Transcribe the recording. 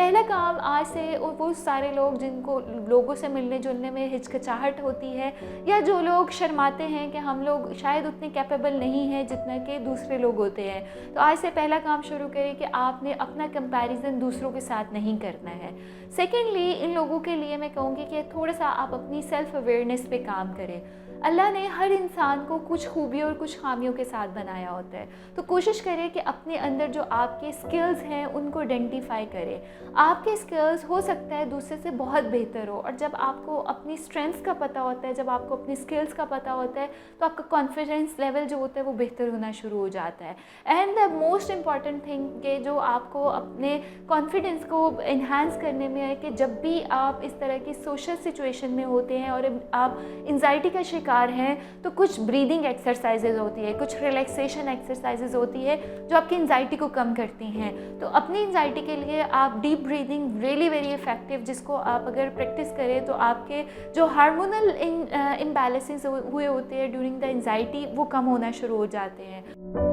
पहला काम आज से वो सारे लोग जिनको लोगों से मिलने जुलने में हिचकिचाहट होती है, या जो लोग शर्माते हैं कि हम लोग शायद उतने कैपेबल नहीं हैं जितना कि दूसरे लोग होते हैं, तो आज से पहला काम शुरू करें कि आपने अपना कंपैरिजन दूसरों के साथ नहीं करना है। सेकेंडली, इन लोगों के लिए मैं कहूँगी कि थोड़ा सा आप अपनी सेल्फ अवेयरनेस पे काम करें। अल्लाह ने हर इंसान को कुछ खूबियों और कुछ खामियों के साथ बनाया होता है, तो कोशिश करें कि अपने अंदर जो आपके स्किल्स हैं उनको आइडेंटिफाई करें। आपके स्किल्स हो सकता है दूसरे से बहुत बेहतर हो, और जब आपको अपनी स्ट्रेंथ्स का पता होता है, जब आपको अपनी स्किल्स का पता होता है, तो आपका कॉन्फिडेंस लेवल जो होता है वो बेहतर होना शुरू हो जाता है। And the most important thing कि जो आपको अपने कॉन्फिडेंस को इन्हांस करने में है कि जब भी आप इस तरह की सोशल सिचुएशन में होते हैं और आप एंजाइटी का शिकार हैं, तो कुछ ब्रीदिंग एक्सरसाइजेज होती है, कुछ रिलैक्सेशन एक्सरसाइजेज होती है जो आपकी एंजाइटी को कम करती हैं। तो अपनी एंजाइटी के लिए आप deep breathing really very effective, जिसको आप अगर प्रैक्टिस करें तो आपके जो हार्मोनल इम्बैलेंसेस हुए होते हैं ड्यूरिंग द एंजाइटी वो कम होना शुरू हो जाते हैं।